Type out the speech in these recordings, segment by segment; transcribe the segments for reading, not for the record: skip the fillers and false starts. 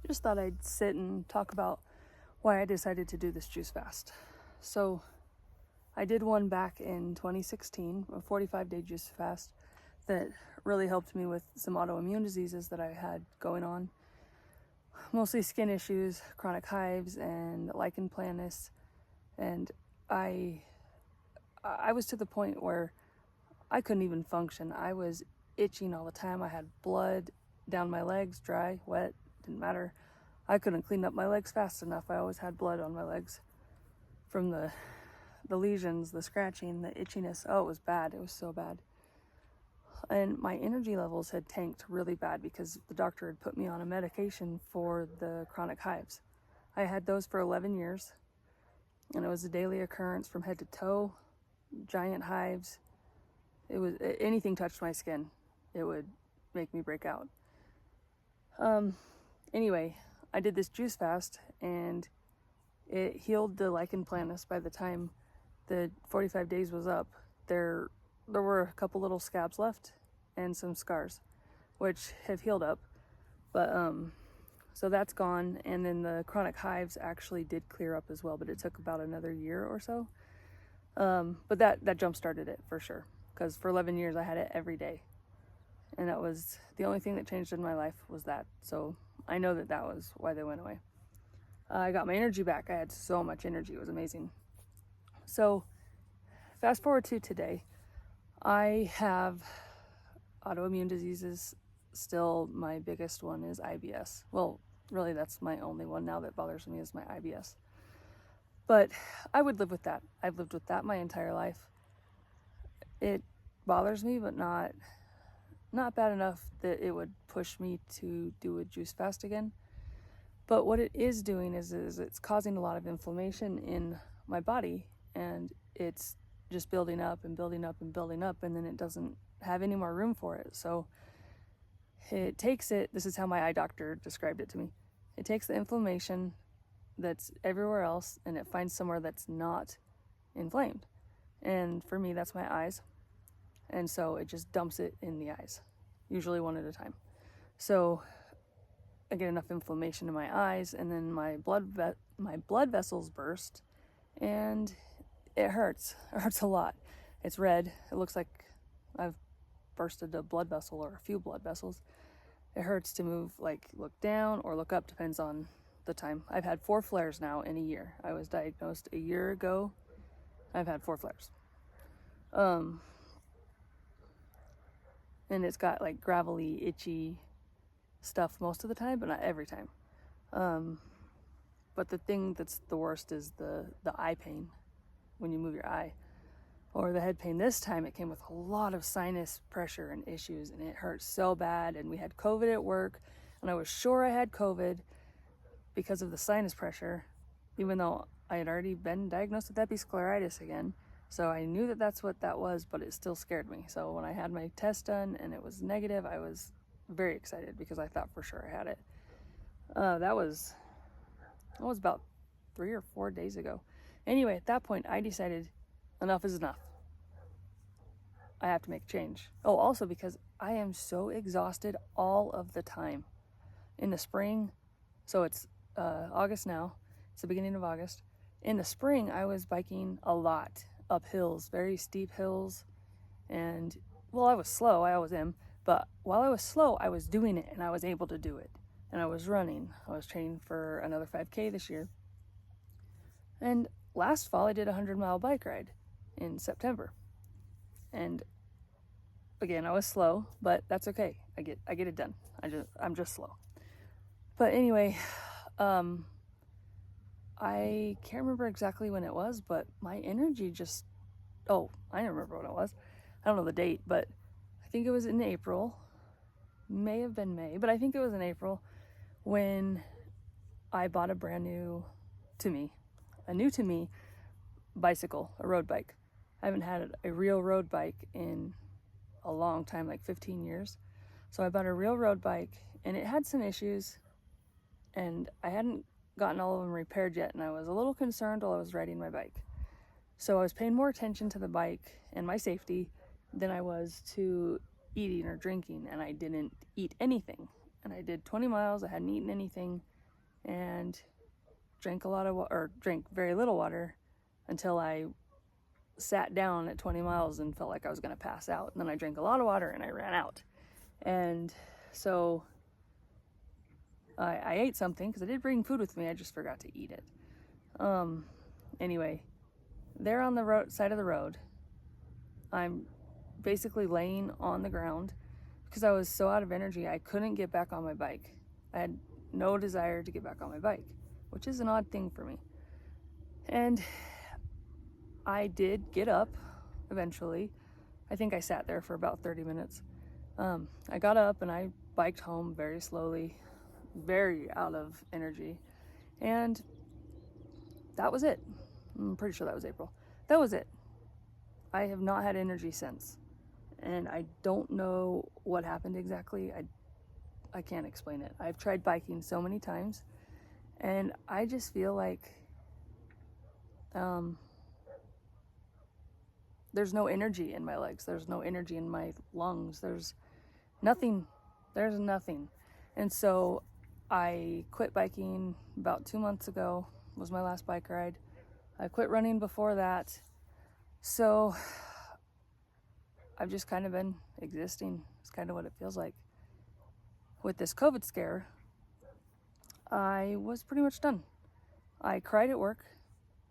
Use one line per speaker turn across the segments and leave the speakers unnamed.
Just thought I'd sit and talk about why I decided to do this juice fast. So, I did one back in 2016, a 45-day juice fast that really helped me with some autoimmune diseases that I had going on. Mostly skin issues, chronic hives, and lichen planus. And I was to the point where I couldn't even function. I was itching all the time. I had blood down my legs, dry, wet, didn't matter. I couldn't clean up my legs fast enough. I always had blood on my legs from the lesions, the scratching, the itchiness. Oh, it was bad. It was so bad. And my energy levels had tanked really bad because the doctor had put me on a medication for the chronic hives. I had those for 11 years, and it was a daily occurrence from head to toe, giant hives. It was anything touched my skin, it would make me break out. Anyway, I did this juice fast, and it healed the lichen planus. By the time the 45 days was up, there were a couple little scabs left and some scars, which have healed up. But so that's gone, and then the chronic hives actually did clear up as well, but it took about another year or so. But that jump started it for sure, because for 11 years I had it every day, and that was the only thing that changed in my life was that. So I know that was why they went away. I got my energy back. I had so much energy. It was amazing. So fast forward to today. I have autoimmune diseases. Still, my biggest one is IBS. Well, really, that's my only one now that bothers me is my IBS. But I would live with that. I've lived with that my entire life. It bothers me, but not bad enough that it would push me to do a juice fast again. But what it is doing is it's causing a lot of inflammation in my body, and it's just building up and building up and building up, and then it doesn't have any more room for it. So it takes it, this is how my eye doctor described it to me, it takes the inflammation that's everywhere else and it finds somewhere that's not inflamed. And for me, that's my eyes. And so it just dumps it in the eyes, usually one at a time. So I get enough inflammation in my eyes, and then my blood vessels burst, and it hurts. It hurts a lot. It's red. It looks like I've bursted a blood vessel or a few blood vessels. It hurts to move, like look down or look up, depends on the time. I've had 4 flares now in a year. I was diagnosed a year ago. I've had 4 flares. And it's got like gravelly, itchy stuff most of the time, but not every time. But the thing that's the worst is the eye pain when you move your eye, or the head pain. This time it came with a lot of sinus pressure and issues, and it hurt so bad. And we had COVID at work, and I was sure I had COVID because of the sinus pressure, even though I had already been diagnosed with episcleritis again. So I knew that that's what that was, but it still scared me. So when I had my test done and it was negative, I was very excited because I thought for sure I had it. That was about 3 or 4 days ago. Anyway, at that point, I decided enough is enough. I have to make a change. Oh, also because I am so exhausted all of the time. In the spring, so it's August now. It's the beginning of August. In the spring, I was biking a lot up hills, very steep hills. And, well, I was slow. I always am. But while I was slow, I was doing it, and I was able to do it. And I was running. I was training for another 5K this year. And last fall, I did a 100-mile bike ride in September. And again, I was slow, but that's okay. I get it done. I'm just slow. But anyway, I can't remember exactly when it was, but my energy just, I remember when it was. I don't know the date, but I think it was in April. May have been May, but I think it was in April when I bought a new to me bicycle, a road bike. I haven't had a real road bike in a long time, like 15 years. So I bought a real road bike, and it had some issues, and I hadn't gotten all of them repaired yet, and I was a little concerned while I was riding my bike. So I was paying more attention to the bike and my safety than I was to eating or drinking, and I didn't eat anything. And I did 20 miles, I hadn't eaten anything, and drank very little water until I sat down at 20 miles and felt like I was going to pass out. And then I drank a lot of water and I ran out. And so I ate something because I did bring food with me. I just forgot to eat it. Anyway, there on the side of the road, I'm basically laying on the ground because I was so out of energy. I couldn't get back on my bike. I had no desire to get back on my bike, which is an odd thing for me. And I did get up eventually. I think I sat there for about 30 minutes. I got up and I biked home very slowly, very out of energy. And that was it. I'm pretty sure that was April. That was it. I have not had energy since. And I don't know what happened exactly. I can't explain it. I've tried biking so many times, and I just feel like there's no energy in my legs. There's no energy in my lungs. There's nothing. And so I quit biking about 2 months ago, was my last bike ride. I quit running before that. So I've just kind of been existing. It's kind of what it feels like. With this COVID scare, I was pretty much done. I cried at work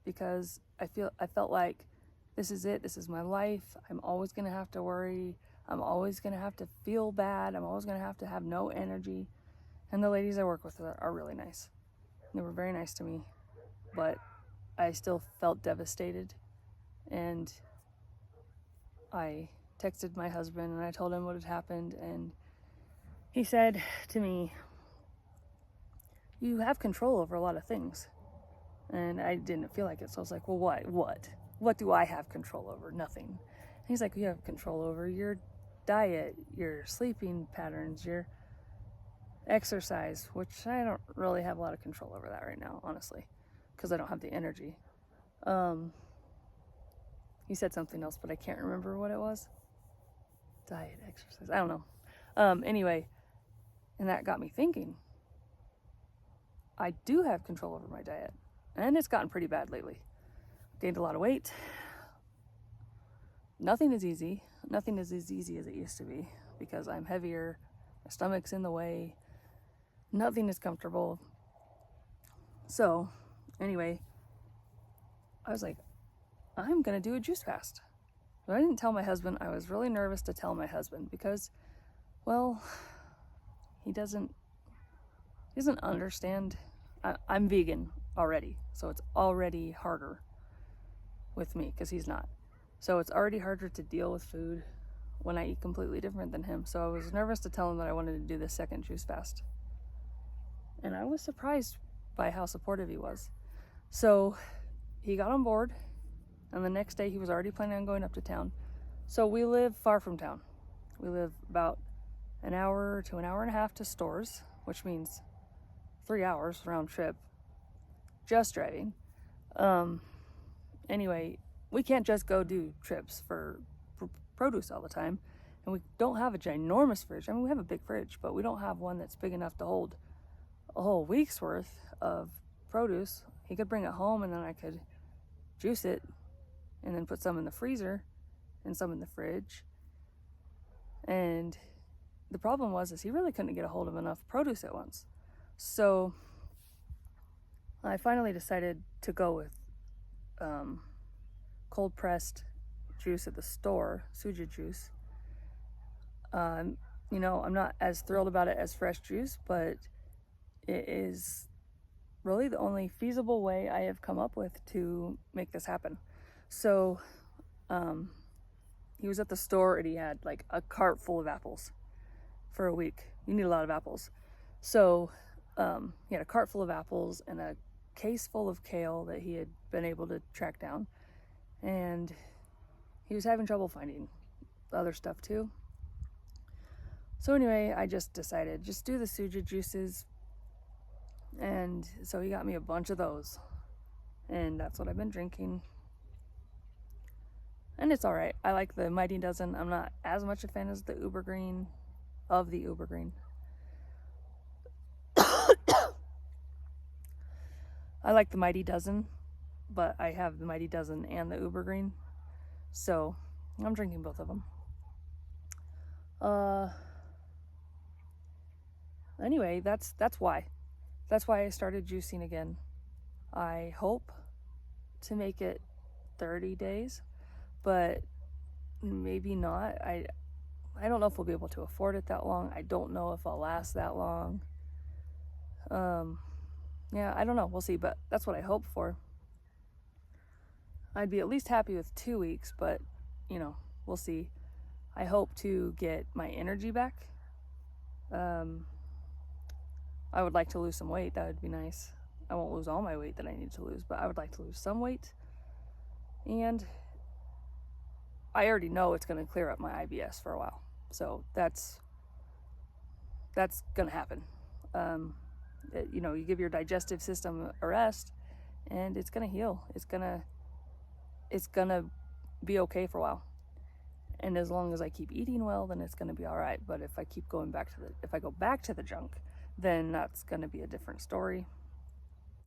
because I felt like this is it. This is my life. I'm always going to have to worry. I'm always going to have to feel bad. I'm always going to have no energy. And the ladies I work with are really nice. They were very nice to me, but I still felt devastated. And I texted my husband and I told him what had happened, and he said to me, "You have control over a lot of things." And I didn't feel like it, so I was like, "Well, what do I have control over? Nothing." And he's like, "You have control over your diet, your sleeping patterns, your exercise," which I don't really have a lot of control over that right now, honestly, because I don't have the energy. He said something else, but I can't remember what it was. Diet, exercise, I don't know. Anyway, and that got me thinking. I do have control over my diet, and it's gotten pretty bad lately. Gained a lot of weight. Nothing is easy. Nothing is as easy as it used to be because I'm heavier. My stomach's in the way. Nothing is comfortable. So, anyway, I was like, I'm gonna do a juice fast. But I didn't tell my husband. I was really nervous to tell my husband because, well, he doesn't understand. I'm vegan already, so it's already harder with me because he's not. So it's already harder to deal with food when I eat completely different than him. So I was nervous to tell him that I wanted to do this second juice fast. And I was surprised by how supportive he was. So he got on board, and the next day he was already planning on going up to town. So we live far from town. We live about an hour to an hour and a half to stores, which means 3 hours round trip just driving. Anyway, we can't just go do trips for produce all the time, and we don't have a ginormous fridge. I mean, we have a big fridge, but we don't have one that's big enough to hold a whole week's worth of produce. He could bring it home, and then I could juice it and then put some in the freezer and some in the fridge. And the problem was he really couldn't get a hold of enough produce at once. So I finally decided to go with cold pressed juice at the store, Suja juice. I'm not as thrilled about it as fresh juice, but it is really the only feasible way I have come up with to make this happen. So he was at the store and he had like a cart full of apples for a week. You need a lot of apples. So he had a cart full of apples and a case full of kale that he had been able to track down. And he was having trouble finding the other stuff too. So anyway, I just decided, just do the Suja juices. And so he got me a bunch of those. And that's what I've been drinking. And it's alright. I like the Mighty Dozen. I'm not as much a fan as the Uber Green, of the Uber Green. I like the Mighty Dozen, but I have the Mighty Dozen and the Uber Green, so I'm drinking both of them. Anyway, that's why. That's why I started juicing again. I hope to make it 30 days, but maybe not. I don't know if we'll be able to afford it that long. I don't know if I'll last that long. Yeah, I don't know. We'll see, but that's what I hope for. I'd be at least happy with 2 weeks, but you know, we'll see. I hope to get my energy back. I would like to lose some weight. That would be nice. I won't lose all my weight that I need to lose, but I would like to lose some weight. And I already know it's going to clear up my IBS for a while. So that's going to happen. You know, you give your digestive system a rest and it's going to heal. It's going to be okay for a while. And as long as I keep eating well, then it's going to be all right. But if I keep going back to if I go back to the junk, then that's going to be a different story.